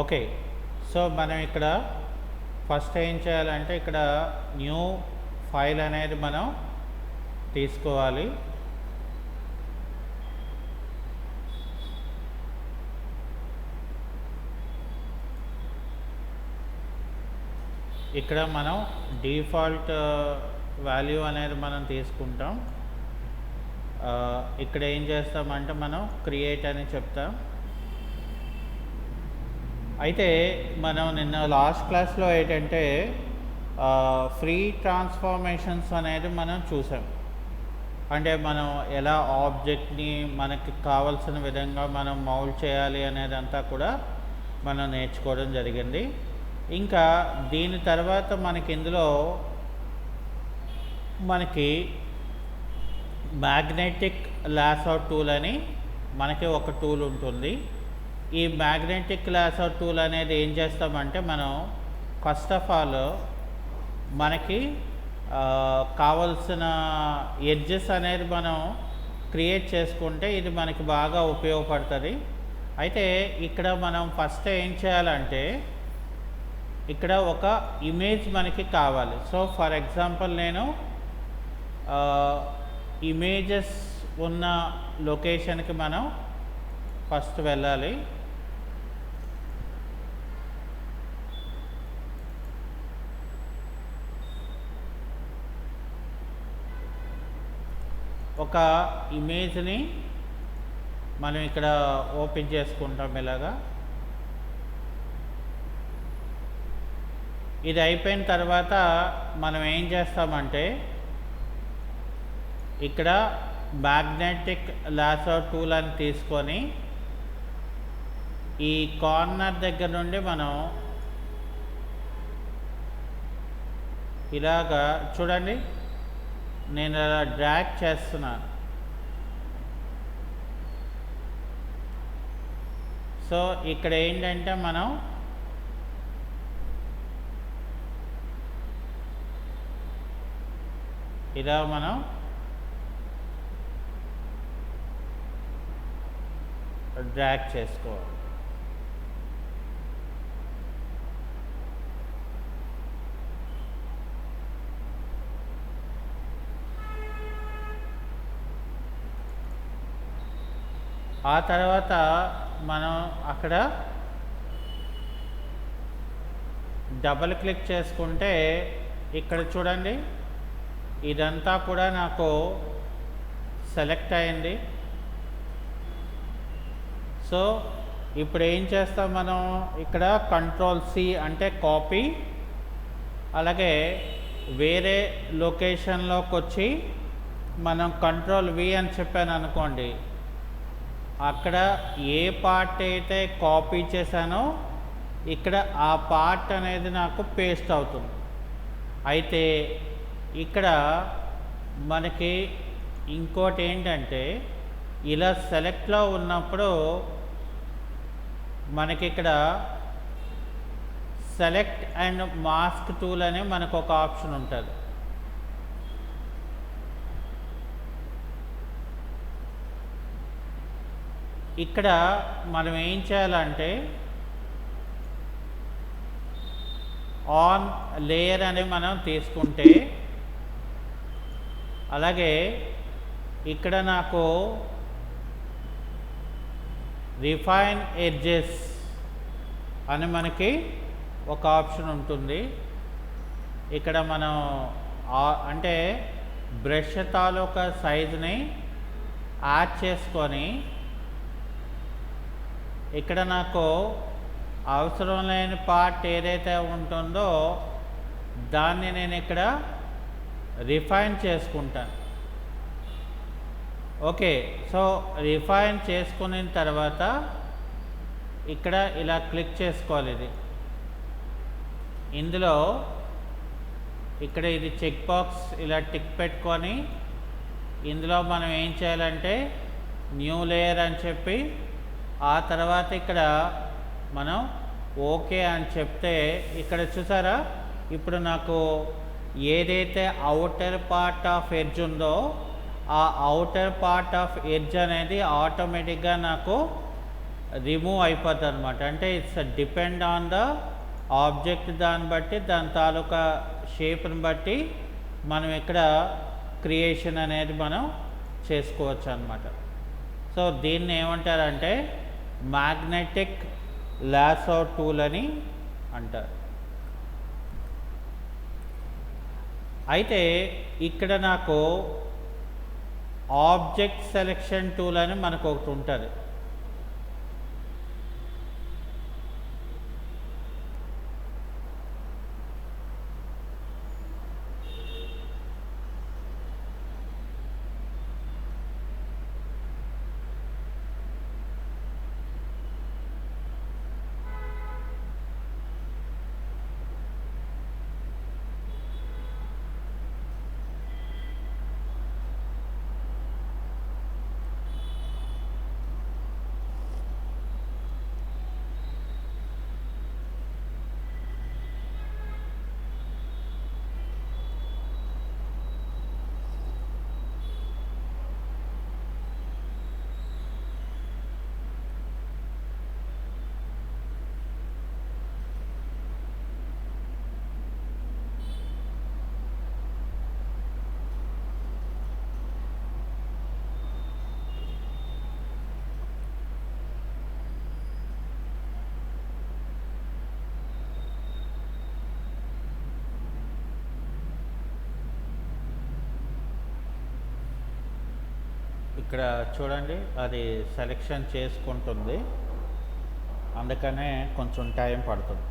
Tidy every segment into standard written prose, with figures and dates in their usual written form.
Okay. So, మనం ఇక్కడ first ఏం చేయాలంటే ఇక్కడ న్యూ ఫైల్ అనేది మనం తీసుకోవాలి. ఇక్కడ మనం డిఫాల్ట్ వాల్యూ అనేది మనం తీసుకుంటాం. ఇక్కడ ఏం చేస్తామంటే మనం క్రియేట్ అని చెప్తాం. అయితే మనం నిన్న లాస్ట్ క్లాస్లో ఏంటంటే ఫ్రీ ట్రాన్స్ఫార్మేషన్స్ అనేది మనం చూసాం. అంటే మనం ఎలా ఆబ్జెక్ట్ని మనకి కావాల్సిన విధంగా మనం మౌల్డ్ చేయాలి అనేదంతా కూడా మనం నేర్చుకోవడం జరిగింది. ఇంకా దీని తర్వాత మనకి ఇందులో మనకి మ్యాగ్నెటిక్ లాసర్ టూల్ అని మనకి ఒక టూల్ ఉంటుంది. ఈ మ్యాగ్నెటిక్ లాసర్ టూల్ అనేది ఏం చేస్తామంటే మనం ఫస్ట్ ఆఫ్ ఆల్ మనకి కావలసిన ఎడ్జెస్ అనేది మనం క్రియేట్ చేసుకుంటే ఇది మనకి బాగా ఉపయోగపడుతుంది. అయితే ఇక్కడ మనం ఫస్ట్ ఏం చేయాలంటే ఇక్కడ ఒక ఇమేజ్ మనకి కావాలి. సో ఫర్ ఎగ్జాంపుల్ నేను ఇమేజెస్ ఉన్న లొకేషన్కి మనం ఫస్ట్ వెళ్ళాలి. ఒక ఇమేజ్ని మనం ఇక్కడ ఓపెన్ చేసుకుంటాం. ఇలాగా ఇది అయిపోయిన తర్వాత మనం ఏం చేస్తామంటే ఇక్కడ మ్యాగ్నెటిక్ లాసర్ టూల్ అని తీసుకొని ఈ కార్నర్ దగ్గర నుండి మనం ఇలాగా చూడండి, నేను అలా డ్రాగ్ చేస్తున్నాను. సో ఇక్కడ ఏంటంటే మనం ఇలా మనం డ్రాగ్ చేసుకోవాలి. ఆ తర్వాత మనం అక్కడ డబుల్ క్లిక్ చేసుకుంటే ఇక్కడ చూడండి, ఇదంతా కూడా నాకు సెలెక్ట్ అయింది. సో ఇప్పుడు ఏం చేస్తాం మనం ఇక్కడ Ctrl+C అంటే కాపీ, అలాగే వేరే లొకేషన్లోకి వచ్చి మనం Ctrl+V అని చెప్పాను అనుకోండి, అక్కడ ఏ పార్ట్ అయితే కాపీ చేశానో ఇక్కడ ఆ పార్ట్ అనేది నాకు పేస్ట్ అవుతుంది. అయితే ఇక్కడ మనకి ఇంకోటి ఏంటంటే ఇలా సెలెక్ట్లో ఉన్నప్పుడు మనకి ఇక్కడ సెలెక్ట్ అండ్ మాస్క్ టూల్ అనే మనకు ఒక ఆప్షన్ ఉంటుంది. ఇక్కడ మనం ఏం చేయాలంటే ఆన్ లేయర్ అని మనం తీసుకుంటే, అలాగే ఇక్కడ నాకు రిఫైన్ ఎడ్జెస్ అని మనకి ఒక ఆప్షన్ ఉంటుంది. ఇక్కడ మనం అంటే బ్రష్ తాలూకా సైజుని యాడ్ చేసుకొని ఇక్కడ నాకు అవసరం లేని పార్ట్ ఏదైతే ఉంటుందో దాన్ని నేను ఇక్కడ రిఫైన్ చేసుకుంటాను. ఓకే, సో రిఫైన్ చేసుకున్న తర్వాత ఇక్కడ ఇలా క్లిక్ చేసుకోవాలి. ఇది ఇందులో ఇక్కడ ఇది చెక్ బాక్స్ ఇలా టిక్ పెట్టుకొని ఇందులో మనం ఏం చేయాలంటే న్యూ లేయర్ అని చెప్పి ఆ తర్వాత ఇక్కడ మనం ఓకే అని చెప్తే ఇక్కడ చూసారా, ఇప్పుడు నాకు ఏదైతే అవుటర్ పార్ట్ ఆఫ్ ఎడ్జ్ ఉందో ఆ అవుటర్ పార్ట్ ఆఫ్ ఎడ్జ్ అనేది ఆటోమేటిక్గా నాకు రిమూవ్ అయిపోద్ది అనమాట. అంటే it's depend on the object, దాన్ని బట్టి దాని తాలూకా షేప్ని బట్టి మనం ఇక్కడ క్రియేషన్ అనేది మనం చేసుకోవచ్చు అనమాట. సో దీన్ని ఏమంటారంటే మ్యాగ్నెటిక్ లాసో టూల్ అని అంటారు. అయితే ఇక్కడ నాకు ఆబ్జెక్ట్ సెలెక్షన్ టూల్ అని మనకు ఒకటి ఉంటుంది. ఇక్కడ చూడండి, అది సెలెక్షన్ చేసుకుంటుంది, అందుకనే కొంచెం టైం పడుతుంది.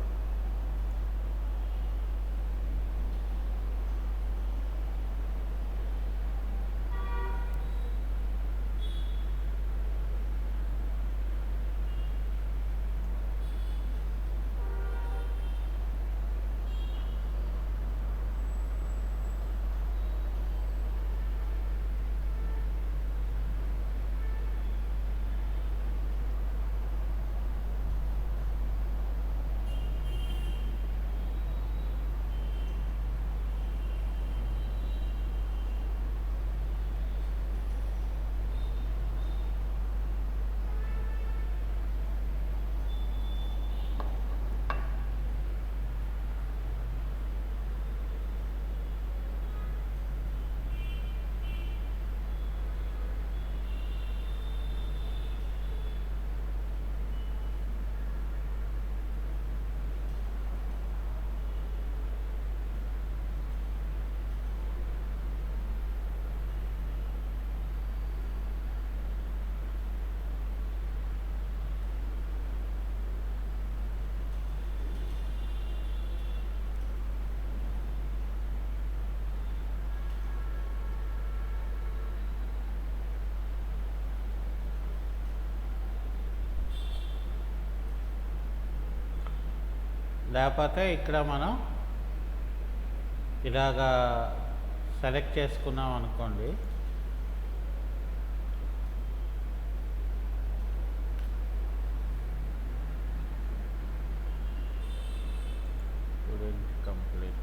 లేకపోతే ఇక్కడ మనం ఇలాగా సెలెక్ట్ చేసుకున్నాం అనుకోండి, కంప్లీట్.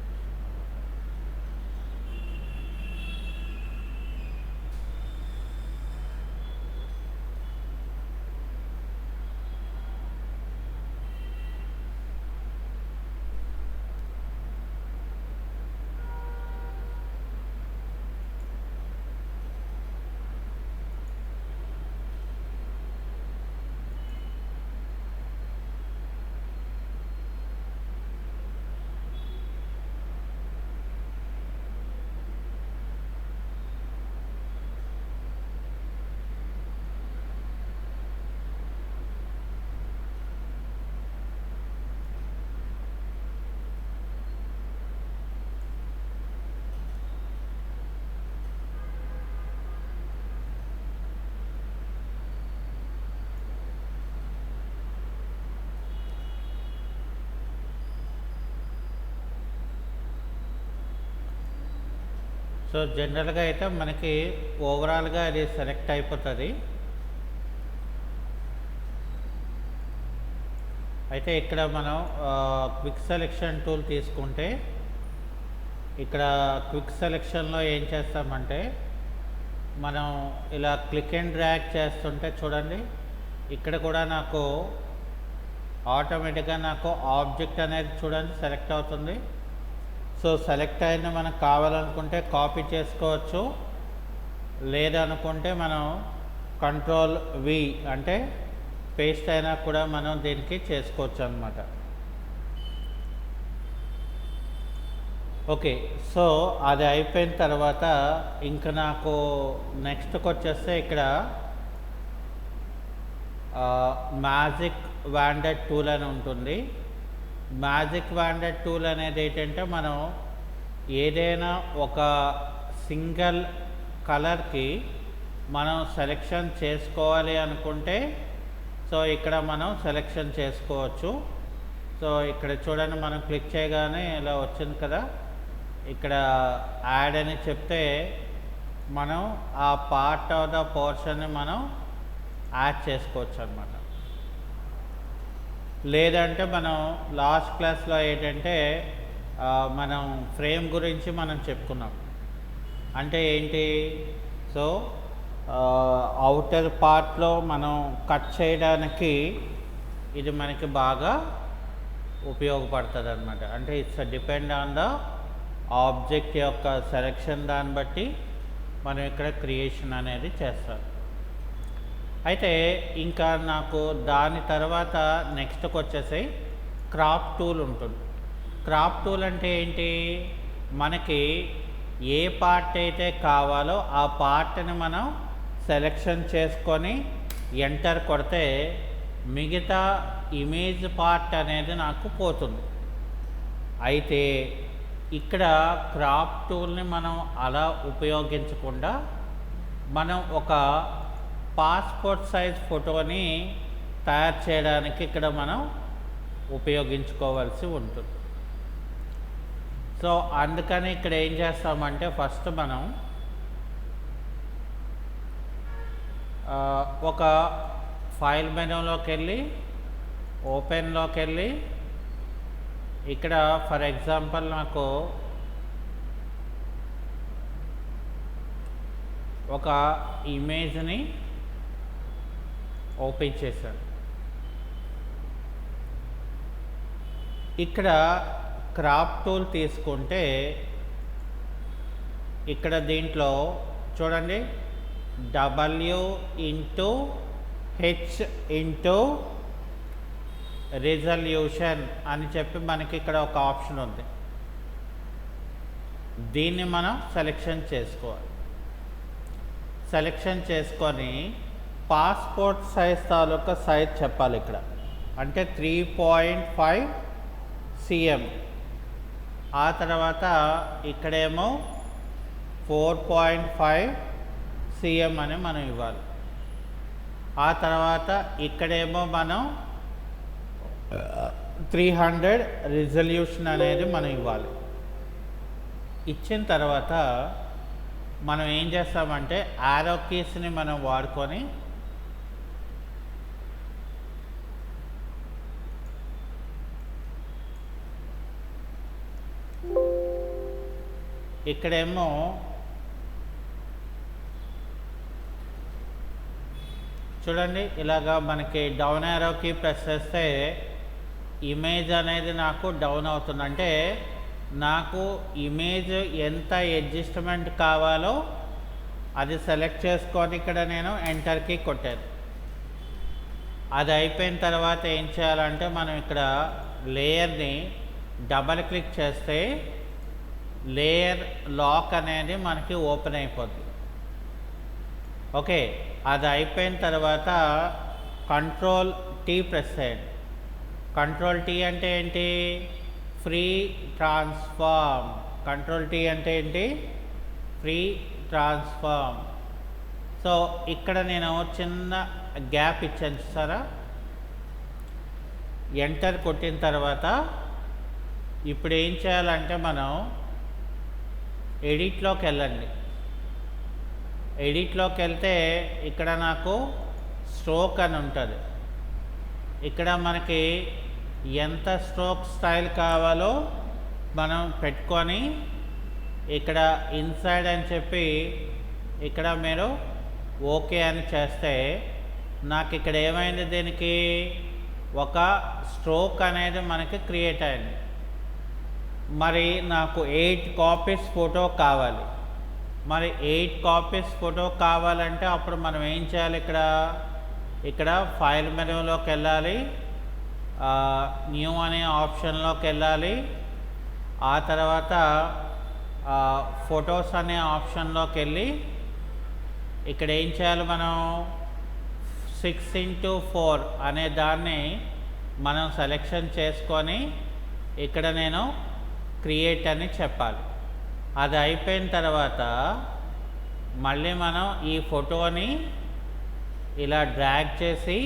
సో జనరల్గా అయితే మనకి ఓవరాల్గా అది సెలెక్ట్ అయిపోతుంది. అయితే ఇక్కడ మనం క్విక్ సెలెక్షన్ టూల్ తీసుకుంటే, ఇక్కడ క్విక్ సెలెక్షన్లో ఏం చేస్తామంటే, మనం ఇలా క్లిక్ అండ్ డ్రాగ్ చేస్తుంటే చూడండి, ఇక్కడ కూడా నాకు ఆటోమేటిక్గా నాకు ఆబ్జెక్ట్ అనేది చూడండి సెలెక్ట్ అవుతుంది. సో సెలెక్ట్ అయిన మనకు కావాలనుకుంటే కాపీ చేసుకోవచ్చు, లేదనుకుంటే మనం కంట్రోల్ వి అంటే పేస్ట్ అయినా కూడా మనం దీనికి చేసుకోవచ్చు అన్నమాట. ఓకే, సో అది అయిపోయిన తర్వాత ఇంకా నాకు నెక్స్ట్కి వచ్చేస్తే ఇక్కడ మ్యాజిక్ వాండర్ టూల్ అని ఉంటుంది. మ్యాజిక్ వాండర్ టూల్ అనేది ఏంటంటే మనం ఏదైనా ఒక సింగిల్ కలర్కి మనం సెలెక్షన్ చేసుకోవాలి అనుకుంటే సో ఇక్కడ మనం సెలెక్షన్ చేసుకోవచ్చు. సో ఇక్కడ చూడండి, మనం క్లిక్ చేయగానే ఇలా వచ్చింది కదా, ఇక్కడ యాడ్ అని చెప్తే మనం ఆ పార్ట్ ఆఫ్ ద పోర్షన్ని మనం యాడ్ చేసుకోవచ్చు అన్నమాట. లేదంటే మనం లాస్ట్ క్లాస్లో ఏంటంటే మనం ఫ్రేమ్ గురించి మనం చెప్పుకున్నాం. అంటే ఏంటి, సో అవుటర్ పార్ట్లో మనం కట్ చేయడానికి ఇది మనకి బాగా ఉపయోగపడుతుంది అన్నమాట. అంటే it's depend on the object యొక్క సెలెక్షన్ దాన్ని బట్టి మనం ఇక్కడ క్రియేషన్ అనేది చేస్తాం. అయితే ఇంకా నాకు దాని తర్వాత నెక్స్ట్కి వచ్చేసి క్రాప్ టూల్ ఉంటుంది. క్రాప్ టూల్ అంటే ఏంటి, మనకి ఏ పార్ట్ అయితే కావాలో ఆ పార్ట్ని మనం సెలెక్షన్ చేసుకొని ఎంటర్ కొడితే మిగతా ఇమేజ్ పార్ట్ అనేది నాకు పోతుంది. అయితే ఇక్కడ క్రాప్ టూల్ని మనం అలా ఉపయోగించకుండా మనం ఒక పాస్పోర్ట్ సైజ్ ఫోటోని తయారు చేయడానికి ఇక్కడ మనం ఉపయోగించుకోవాల్సి ఉంటుంది. సో అందుకని ఇక్కడ ఏం చేస్తామంటే ఫస్ట్ మనం ఒక ఫైల్ మెనూలోకి వెళ్ళి ఓపెన్లోకి వెళ్ళి ఇక్కడ ఫర్ ఎగ్జాంపుల్ నాకు ఒక ఇమేజ్ని ఓపెన్ చేశాను. ఇక్కడ క్రాప్ టూల్ తీసుకుంటే ఇక్కడ దీంట్లో చూడండి W/H రిజల్యూషన్ అని చెప్పి మనకి ఇక్కడ ఒక ఆప్షన్ ఉంది. దీన్ని మనం సెలెక్షన్ చేసుకోవాలి. సెలెక్షన్ చేసుకొని పాస్పోర్ట్ సైజ్ తాలూకా సైజ్ చెప్పాలి ఇక్కడ, అంటే 3.5 cm. ఆ తర్వాత ఇక్కడేమో 4.5 cm అని మనం ఇవ్వాలి. ఆ తర్వాత ఇక్కడేమో మనం 300 రిజల్యూషన్ అనేది మనం ఇవ్వాలి. ఇచ్చిన తర్వాత మనం ఏం చేస్తామంటే యారో కీస్ని మనం వాడుకొని ఇక్కడేమో చూడండి ఇలాగా మనకి డౌన్ యారోకి ప్రెస్ చేస్తే ఇమేజ్ అనేది నాకు డౌన్ అవుతుంది. అంటే నాకు ఇమేజ్ ఎంత అడ్జస్ట్మెంట్ కావాలో అది సెలెక్ట్ చేసుకొని ఇక్కడ నేను ఎంటర్కి కొట్టాను. అది అయిపోయిన తర్వాత ఏం చేయాలంటే మనం ఇక్కడ లేయర్ని డబల్ క్లిక్ చేస్తే లేయర్ లాక్ అనేది మనకి ఓపెన్ అయిపోద్ది. ఓకే, అది అయిపోయిన తర్వాత కంట్రోల్ టీ ప్రెస్ చేయండి. కంట్రోల్ టీ అంటే ఏంటి, ఫ్రీ ట్రాన్స్ఫార్మ్. కంట్రోల్ టీ అంటే ఏంటి, ఫ్రీ ట్రాన్స్ఫార్మ్. సో ఇక్కడ నేను చిన్న గ్యాప్ ఇచ్చాను చూసారా, ఎంటర్ కొట్టిన తర్వాత ఇప్పుడు ఏం చేయాలంటే మనం ఎడిట్లోకి వెళ్ళండి. ఎడిట్లోకి వెళ్తే ఇక్కడ నాకు స్ట్రోక్ అని ఉంటుంది. ఇక్కడ మనకి ఎంత స్ట్రోక్ స్టైల్ కావాలో మనం పెట్టుకొని ఇక్కడ ఇన్సైడ్ అని చెప్పి ఇక్కడ మీరు ఓకే అని చేస్తే నాకు ఇక్కడ ఏమైంది, దీనికి ఒక స్ట్రోక్ అనేది మనకి క్రియేట్ అయింది. మరి నాకు 8 కాపీస్ ఫోటో కావాలి. మరి 8 కాపీస్ ఫోటో కావాలంటే అప్పుడు మనం ఏం చేయాలి, ఇక్కడ ఫైల్ మెనూలోకి వెళ్ళాలి, న్యూ అనే ఆప్షన్లోకి వెళ్ళాలి, ఆ తర్వాత ఫొటోస్ అనే ఆప్షన్లోకి వెళ్ళి ఇక్కడ ఏం చేయాలి, మనం 6x4 అనే దాన్ని మనం సెలెక్షన్ చేసుకొని ఇక్కడ నేను క్రియేట్ అని చెప్పాలి. అది అయిపోయిన తర్వాత మళ్ళీ మనం ఈ ఫోటోని ఇలా డ్రాగ్ చేసి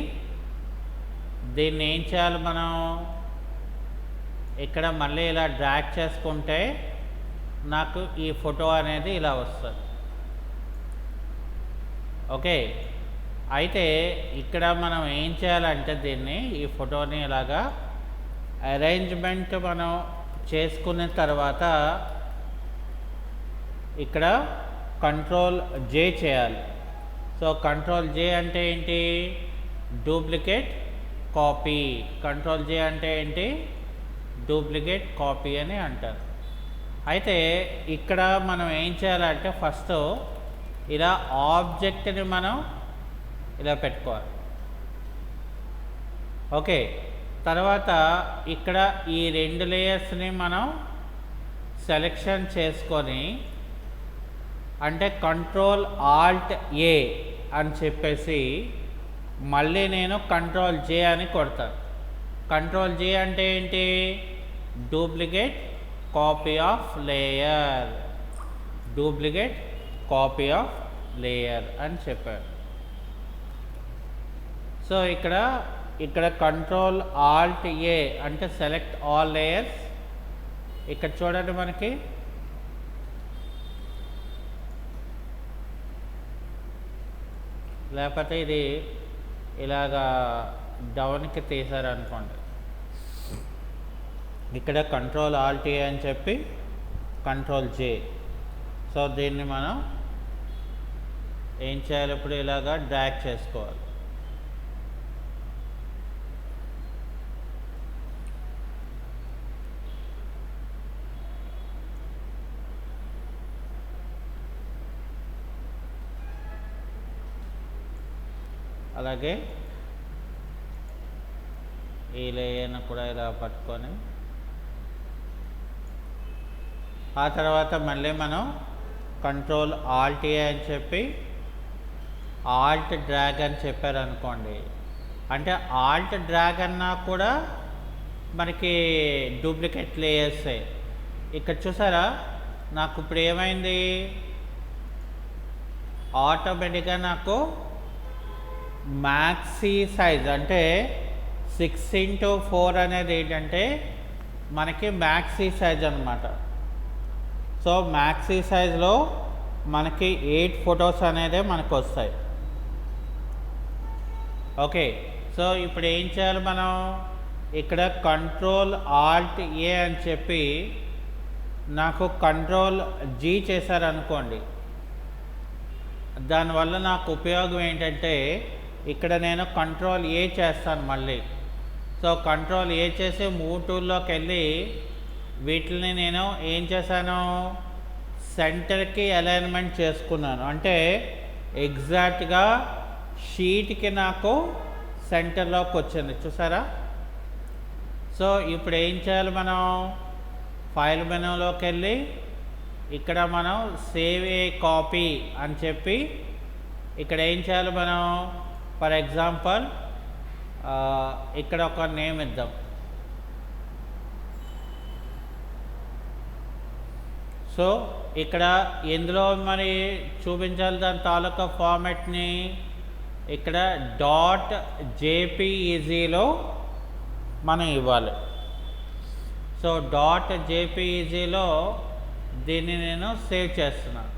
దీన్ని ఏం చేయాలి, మనం ఇక్కడ మళ్ళీ ఇలా డ్రాగ్ చేసుకుంటే నాకు ఈ ఫోటో అనేది ఇలా వస్తుంది. ఓకే, అయితే ఇక్కడ మనం ఏం చేయాలంటే దీన్ని ఈ ఫోటోని ఇలాగా అరేంజ్మెంట్ మనం చేసుకున్న తర్వాత ఇక్కడ Ctrl+J చేయాలి. సో Ctrl+J అంటే ఏంటి, డూప్లికేట్ కాపీ. Ctrl+J అంటే ఏంటి, డూప్లికేట్ కాపీ అని అంటారు. అయితే ఇక్కడ మనం ఏం చేయాలంటే ఫస్ట్ ఇలా ఆబ్జెక్ట్ని మనం ఇలా పెట్టుకోవాలి. ఓకే, తర్వాత ఇక్కడ ఈ 2 లేయర్స్ని మనం సెలెక్షన్ చేసుకొని అంటే Ctrl+Alt+A అని చెప్పేసి మళ్ళీ నేను Ctrl+J అని కొడతాను. Ctrl+J అంటే ఏంటి, duplicate copy of layer, duplicate copy of layer అని చెప్పారు. సో ఇక్కడ Ctrl+Alt+A అంటే సెలెక్ట్ ఆల్ లేయర్స్. ఇక్కడ చూడండి, మనకి లేకపోతే ఇది ఇలాగా డౌన్కి తీసారనుకోండి, ఇక్కడ Ctrl+Alt+A అని చెప్పి Ctrl+J. సో దీన్ని మనం ఏం చేయాలి, ఇప్పుడు ఇలాగా డ్రాగ్ చేసుకోవాలి. అలాగే ఈ లేయర్ను కూడా ఇలా పట్టుకొని ఆ తర్వాత మళ్ళీ మనం Ctrl+Alt+A అని చెప్పి ఆల్ట్ డ్రాగ్ అని చెప్పారు అనుకోండి, అంటే ఆల్ట్ డ్రాగ్ అన్నా కూడా మనకి డూప్లికేట్ లేయర్సే. ఇక్కడ చూసారా, నాకు ఇప్పుడు ఏమైంది, ఆటోమేటిక్గా నాకు మ్యాక్సీ సైజ్ అంటే 6x4 అనేది ఏంటంటే మనకి మ్యాక్సీ సైజ్ అన్నమాట. సో మ్యాక్సీ సైజ్లో మనకి 8 ఫొటోస్ అనేది మనకు వస్తాయి. ఓకే, సో ఇప్పుడు ఏం చేయాలి, మనం ఇక్కడ Ctrl+Alt+A అని చెప్పి నాకు Ctrl+G చేశారనుకోండి, దానివల్ల నాకు ఉపయోగం ఏంటంటే ఇక్కడ నేను Ctrl+A చేస్తాను మళ్ళీ. సో Ctrl+A చేసి మూవ్ టూల్లోకి వెళ్ళి వీటిని నేను ఏం చేశాను, సెంటర్కి అలైన్మెంట్ చేసుకున్నాను. అంటే ఎగ్జాక్ట్గా షీట్కి నాకు సెంటర్లోకి వచ్చింది, చూసారా. సో ఇప్పుడు ఏం చేయాలి, మనం ఫైల్ మెనూలోకి వెళ్ళి ఇక్కడ మనం సేవ్ ఏ కాపీ అని చెప్పి ఇక్కడ ఏం చేయాలి, మనం ఫర్ ఎగ్జాంపుల్ ఇక్కడ ఒక నేమ్ ఇద్దాం. సో ఇక్కడ ఎందులో మరి చూపించాలి దాని తాలూకా ఫార్మాట్ని, ఇక్కడ .jpegలో మనం ఇవ్వాలి. సో .jpegలో దీన్ని నేను సేవ్ చేస్తున్నాను.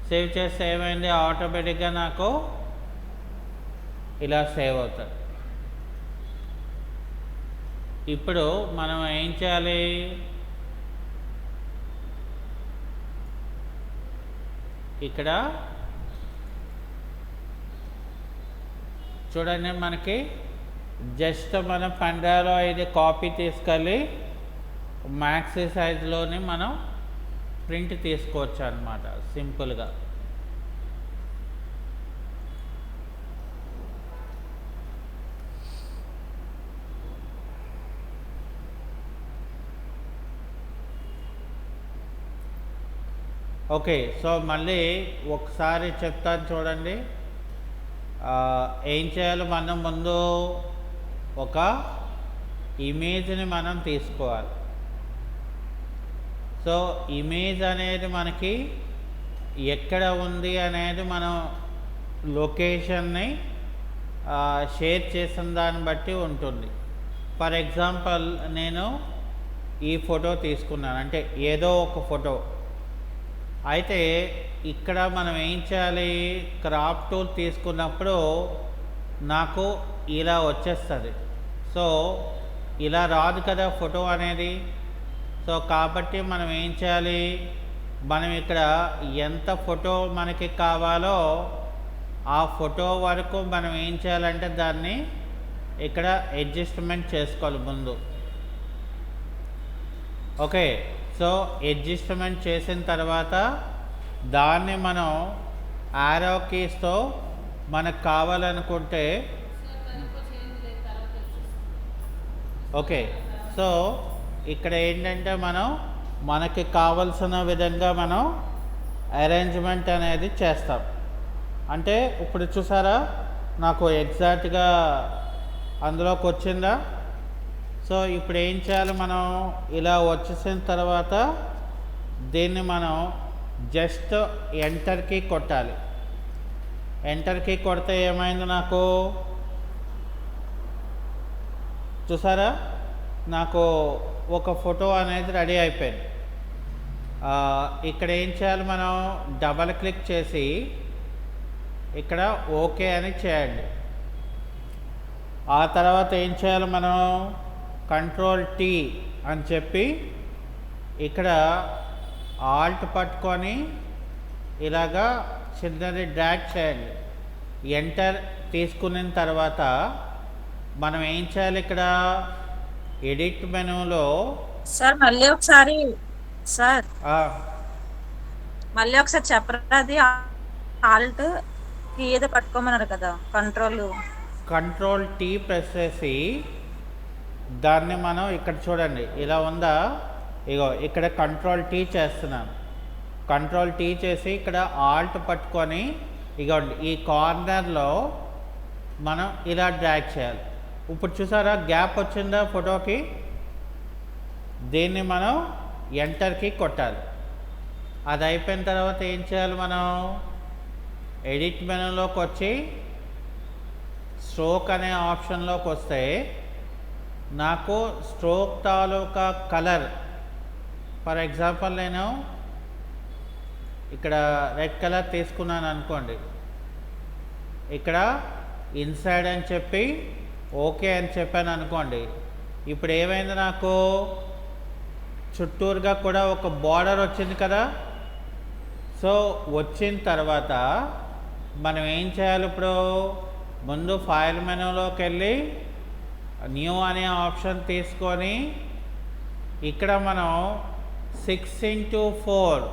సేవ్ చేస్తే ఏమైంది, ఆటోమేటిక్గా నాకు ఇలా సేవ్ అవుతుంది. ఇప్పుడు మనం ఏం చేయాలి, ఇక్కడ చూడండి, మనకి జస్ట్ మన పెన్ డ్రైవ్లో ఇది కాపీ తీసుకెళ్ళి మ్యాక్సీ సైజులోని మనం ప్రింట్ తీసుకోవచ్చు అన్నమాట సింపుల్గా. ఓకే, సో మళ్ళీ ఒకసారి చెప్తాను చూడండి. ఏం చేయాలి, మనం ముందు ఒక ఇమేజ్ని మనం తీసుకోవాలి. సో ఇమేజ్ అనేది మనకి ఎక్కడ ఉంది అనేది మనం లొకేషన్ని షేర్ చేసిన దాన్ని బట్టి ఉంటుంది. ఫర్ ఎగ్జాంపుల్ నేను ఈ ఫోటో తీసుకున్నాను, అంటే ఏదో ఒక ఫోటో. అయితే ఇక్కడ మనం ఏం చేయాలి, క్రాప్ టూల్ తీసుకున్నప్పుడు నాకు ఇలా వచ్చేస్తుంది. సో ఇలా రాదు కదా ఫోటో అనేది. సో కాబట్టి మనం ఏం చేయాలి, మనం ఇక్కడ ఎంత ఫోటో మనకి కావాలో ఆ ఫోటో వరకు మనం ఏం చేయాలంటే దాన్ని ఇక్కడ అడ్జస్ట్మెంట్ చేసుకోవాలి ముందు. ఓకే, సో అడ్జస్ట్మెంట్ చేసిన తర్వాత దాన్ని మనం యారో కీస్తో మనకు కావాలనుకుంటే, ఓకే, సో ఇక్కడ ఏంటంటే మనకి కావలసిన విధంగా మనం అరేంజ్మెంట్ అనేది చేస్తాం. అంటే ఇప్పుడు చూసారా, నాకు ఎగ్జాక్ట్గా అందులోకి వచ్చిందా. సో ఇప్పుడు ఏం చేయాలి, మనం ఇలా వచ్చేసిన తర్వాత దీన్ని మనం జస్ట్ ఎంటర్కి కొట్టాలి. ఎంటర్కి కొడితే ఏమైంది, నాకు చూసారా, నాకు ఒక ఫోటో అనేది రెడీ అయిపోయింది. ఇక్కడ ఏం చేయాలి, మనం డబల్ క్లిక్ చేసి ఇక్కడ ఓకే అని చేయండి. ఆ తర్వాత ఏం చేయాలి, మనం కంట్రోల్ టీ అని చెప్పి ఇక్కడ ఆల్ట్ పట్టుకొని ఇలాగా చిన్నది డ్రాగ్ చేయండి. ఎంటర్ తీసుకున్న తర్వాత మనం ఏం చేయాలి, ఇక్కడ ఎడిట్ మెనూలో సార్ మళ్ళీ ఒకసారి చెప్పరా, అది ఆల్ట్ ఏదో పట్టుకోమన్నారు కదా, కంట్రోల్ టీ ప్రెస్ చేసి దాన్ని మనం ఇక్కడ చూడండి ఇలా ఉందా, ఇగో ఇక్కడ కంట్రోల్ టీ చేస్తున్నాను. కంట్రోల్ టీ చేసి ఇక్కడ ఆల్ట్ పట్టుకొని ఇగోండి ఈ కార్నర్లో మనం ఇలా డ్రాగ్ చేయాలి. ఇప్పుడు చూసారా గ్యాప్ వచ్చిందా ఫోటోకి, దీన్ని మనం ఎంటర్కి కొట్టాలి. అది అయిపోయిన తర్వాత ఏం చేయాలి, మనం ఎడిట్ మెనూలోకి వచ్చి స్ట్రోక్ అనే ఆప్షన్లోకి వస్తే నాకు stroke taluka colour, for example నేను ఇక్కడ రెడ్ కలర్ తీసుకున్నాను అనుకోండి, ఇక్కడ ఇన్సైడ్ అని చెప్పి ఓకే అని చెప్పాను అనుకోండి. ఇప్పుడు ఏమైంది, నాకు చుట్టూరుగా కూడా ఒక బార్డర్ వచ్చింది కదా. సో వచ్చిన తర్వాత మనం ఏం చేయాలి, ఇప్పుడు ముందు ఫైల్ మెనూలోకి వెళ్ళి న్యూ అనే ఆప్షన్ తీసుకొని ఇక్కడ మనం 6x4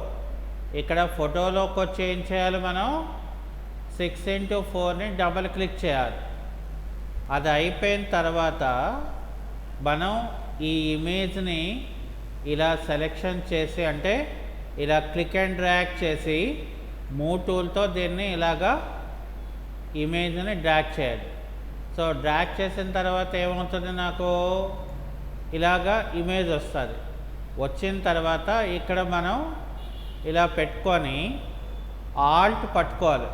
ఇక్కడ ఫోటోలోకి వచ్చి ఏం చేయాలి, మనం 6x4ని డబల్ క్లిక్ చేయాలి. అది అయిపోయిన తర్వాత మనం ఈ ఇమేజ్ని ఇలా సెలెక్షన్ చేసి, అంటే ఇలా క్లిక్ అండ్ డ్రాగ్ చేసి మూవ్ టూల్తో దీన్ని ఇలాగా ఇమేజ్ని డ్రాగ్ చేయాలి. సో డ్రాగ్ చేసిన తర్వాత ఏమవుతుంది, నాకు ఇలాగా ఇమేజ్ వస్తుంది. వచ్చిన తర్వాత ఇక్కడ మనం ఇలా పెట్టుకొని ఆల్ట్ పట్టుకోవాలి.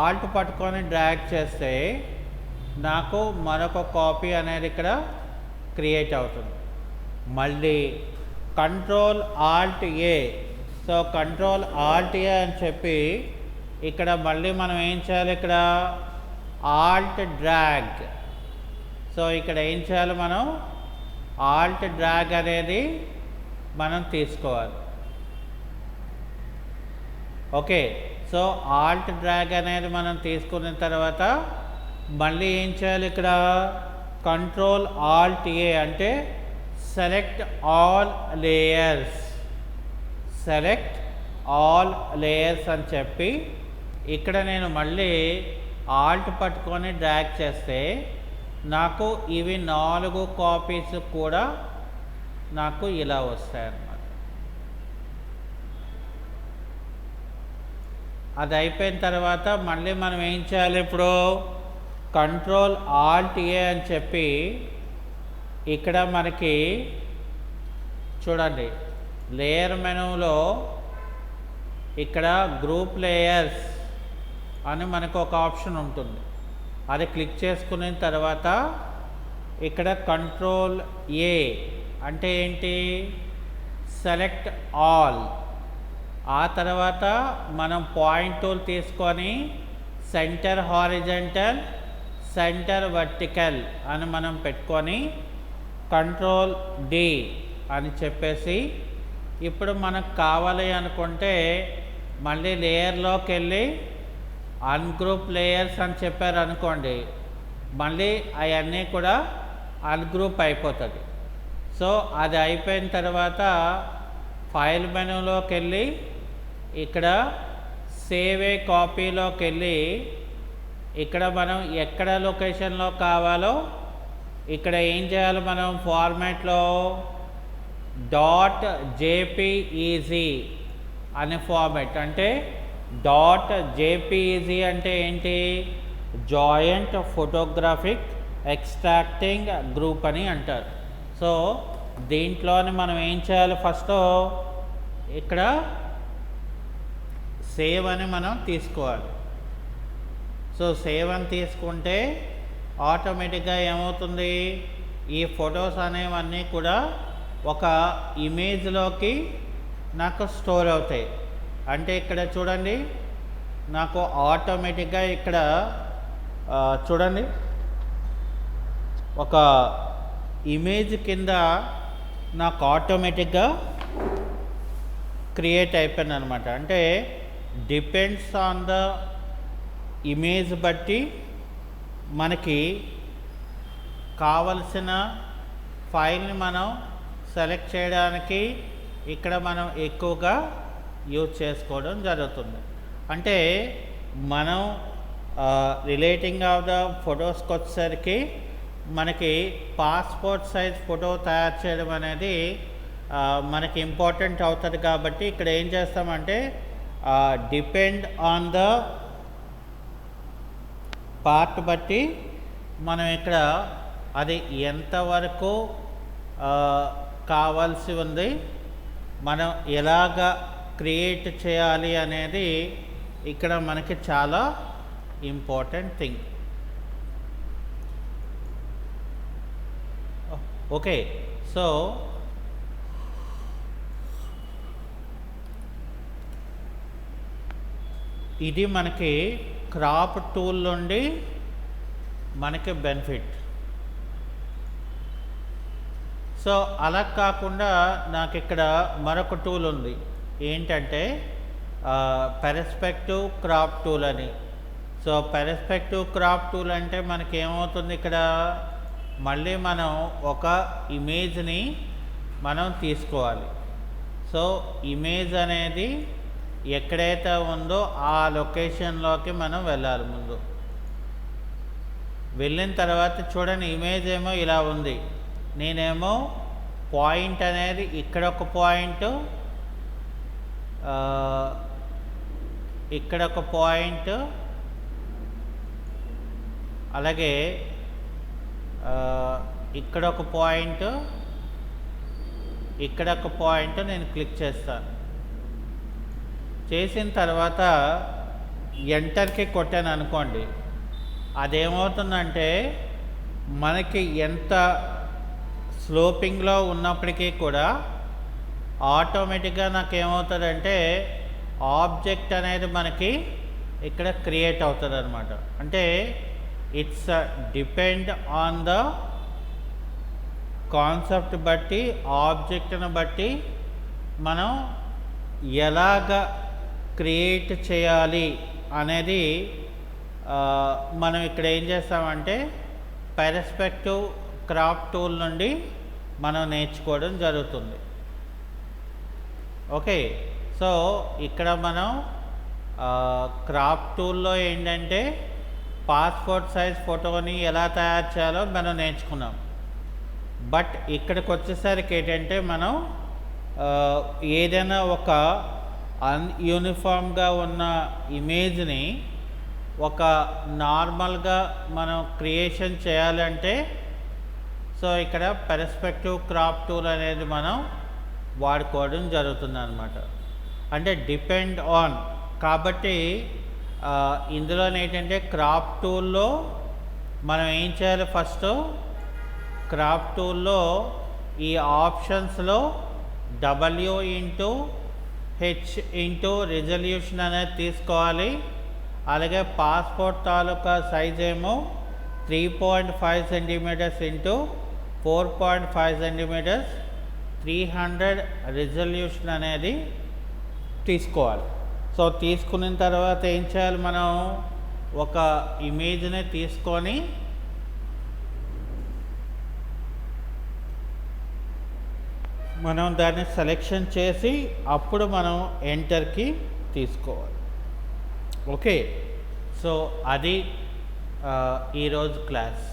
ఆల్ట్ పట్టుకొని డ్రాగ్ చేస్తే నాకు మరొక కాపీ అనేది ఇక్కడ క్రియేట్ అవుతుంది. మళ్ళీ కంట్రోల్ ఆల్ట్ ఏ, సో కంట్రోల్ ఆల్ట్ ఏ అని చెప్పి ఇక్కడ మళ్ళీ మనం ఏం చేయాలి, ఇక్కడ ఆల్ట్ డ్రాగ్. సో ఇక్కడ ఏం చేయాలి, మనం ఆల్ట్ డ్రాగ్ అనేది మనం తీసుకోవాలి. ఓకే, సో ఆల్ట్ డ్రాగ్ అనేది మనం తీసుకున్న తర్వాత మళ్ళీ ఏం చేయాలి ఇక్కడ కంట్రోల్ ఆల్ట్ ఏ అంటే select all layers, select all layers అని చెప్పి ఇక్కడ నేను మళ్ళీ ఆల్ట్ పట్టుకొని డ్రాగ్ చేస్తే నాకు ఇవి 4 కాపీస్ కూడా నాకు ఇలా వస్తాయి అన్నమాట. అది అయిపోయిన తర్వాత మళ్ళీ మనం ఏం చేయాలి, ఇప్పుడు కంట్రోల్ ఆల్ట్ ఏ అని చెప్పి ఇక్కడ మనకి చూడండి లేయర్ మెనూలో ఇక్కడ గ్రూప్ లేయర్స్ అని మనకు ఒక ఆప్షన్ ఉంటుంది. అది క్లిక్ చేసుకున్న తర్వాత ఇక్కడ కంట్రోల్ ఏ అంటే ఏంటి, సెలెక్ట్ ఆల్. ఆ తర్వాత మనం పాయింట్ టూల్ తీసుకొని సెంటర్ హారిజంటల్, సెంటర్ వర్టికల్ అని మనం పెట్టుకొని కంట్రోల్ డి అని చెప్పేసి ఇప్పుడు మనకు కావాలి అనుకుంటే మళ్ళీ లేయర్లోకి వెళ్ళి అన్గ్రూప్ లేయర్స్ అని చెప్పారు అనుకోండి, మళ్ళీ అవన్నీ కూడా అన్గ్రూప్ అయిపోతుంది. సో అది అయిపోయిన తర్వాత ఫైల్ మెనూలోకి వెళ్ళి ఇక్కడ సేవ్ ఏ కాపీలోకి వెళ్ళి ఇక్కడ మనం ఎక్కడ లొకేషన్లో కావాలో ఇక్కడ ఏం చేయాలి, మనం ఫార్మాట్లో .jpeg అనే ఫార్మాట్ అంటే .jpeg అంటే ఏంటి, జాయింట్ ఫోటోగ్రాఫిక్ ఎక్స్ట్రాక్టింగ్ గ్రూప్ అని అంటారు. సో దీంట్లోని మనం ఏం చేయాలి, ఫస్ట్ ఇక్కడ సేవ్ అని మనం తీసుకోవాలి. సో సేవ్ అని తీసుకుంటే ఆటోమేటిక్గా ఏమవుతుంది, ఈ ఫొటోస్ అనేవన్నీ కూడా ఒక ఇమేజ్లోకి నాకు స్టోర్ అవుతాయి. అంటే ఇక్కడ చూడండి నాకు ఆటోమేటిక్గా ఇక్కడ చూడండి ఒక ఇమేజ్ కింద నాకు ఆటోమేటిక్గా క్రియేట్ అయిపోయింది అనమాట. అంటే డిపెండ్స్ ఆన్ ద ఇమేజ్ బట్టి మనకి కావలసిన ఫైల్ని మనం సెలెక్ట్ చేయడానికి ఇక్కడ మనం ఎక్కువగా యూజ్ చేసుకోవడం జరుగుతుంది. అంటే మనం రిలేటింగ్ ఆఫ్ ద ఫొటోస్కి వచ్చేసరికి మనకి పాస్పోర్ట్ సైజ్ ఫోటో తయారు చేయడం అనేది మనకి ఇంపార్టెంట్ అవుతుంది. కాబట్టి ఇక్కడ ఏం చేస్తామంటే డిపెండ్ ఆన్ ద పార్ట్ బట్టి మనం ఇక్కడ అది ఎంతవరకు కావాల్సి ఉంది, మనం ఎలాగ క్రియేట్ చేయాలి అనేది ఇక్కడ మనకి చాలా ఇంపార్టెంట్ థింగ్. ఓకే, సో ఇది మనకి క్రాప్ టూల్ నుండి మనకి బెనిఫిట్. సో అలా కాకుండా నాకు ఇక్కడ మరొక టూల్ ఉంది, ఏంటంటే పెర్స్పెక్టివ్ క్రాప్ టూల్ అని. సో పెర్స్పెక్టివ్ క్రాప్ టూల్ అంటే మనకి ఏమవుతుంది, ఇక్కడ మళ్ళీ మనం ఒక ఇమేజ్ని మనం తీసుకోవాలి. సో ఇమేజ్ అనేది ఎక్కడైతే ఉందో ఆ లొకేషన్లోకి మనం వెళ్ళాలి. ముందు వెళ్ళిన తర్వాత చూడండి ఇమేజ్ ఏమో ఇలా ఉంది, నేనేమో పాయింట్ అనేది ఇక్కడ ఒక పాయింట్, ఇక్కడ ఒక పాయింట్, అలాగే ఇక్కడ ఒక పాయింట్, ఇక్కడ ఒక పాయింట్ నేను క్లిక్ చేస్తాను. చేసిన తర్వాత ఎంటర్కి కొట్టాను అనుకోండి, అదేమవుతుందంటే మనకి ఎంత స్లోపింగ్లో ఉన్నప్పటికీ కూడా ఆటోమేటిక్గా నాకు ఏమవుతుందంటే ఆబ్జెక్ట్ అనేది మనకి ఇక్కడ క్రియేట్ అవుతుంది అనమాట. అంటే it's depend on the concept బట్టి, ఆబ్జెక్ట్ని బట్టి మనం ఎలాగ క్రియేట్ చేయాలి అనేది మనం ఇక్కడ ఏం చేస్తామంటే పెర్స్పెక్టివ్ క్రాప్ టూల్ నుండి మనం నేర్చుకోవడం జరుగుతుంది. ఓకే, సో ఇక్కడ మనం క్రాప్ టూల్లో ఏంటంటే పాస్పోర్ట్ సైజ్ ఫోటోని ఎలా తయారు చేయాలో మనం నేర్చుకున్నాం. బట్ ఇక్కడికి వచ్చేసరికి ఏంటంటే మనం ఏదైనా ఒక యూనిఫామ్గా ఉన్న ఇమేజ్ని ఒక నార్మల్గా మనం క్రియేషన్ చేయాలంటే సో ఇక్కడ పెర్స్పెక్టివ్ క్రాప్ టూల్ అనేది మనం వాడుకోవడం జరుగుతుంది అన్నమాట. అంటే డిపెండ్ ఆన్ కాబట్టి ఇందులో ఏంటంటే క్రాప్ టూల్లో మనం ఏం చేయాలి, ఫస్ట్ క్రాప్ టూల్లో ఈ ఆప్షన్స్లో W/H రిజల్యూషన్ అనేది తీసుకోవాలి. అలాగే పాస్పోర్ట్ తాలూకా సైజ్ ఏమో 3.5 సెంటీమీటర్స్ ఇంటూ 4.5 సెంటీమీటర్స్ 300 రిజల్యూషన్ అనేది తీసుకోవాలి. సో తీసుకున్న తర్వాత ఏం చేయాలి, మనం ఒక ఇమేజ్ని తీసుకొని మనం దాన్ని సెలెక్షన్ చేసి అప్పుడు మనం ఎంటర్కి తీసుకోవాలి. ఓకే, సో అది ఈరోజు క్లాస్.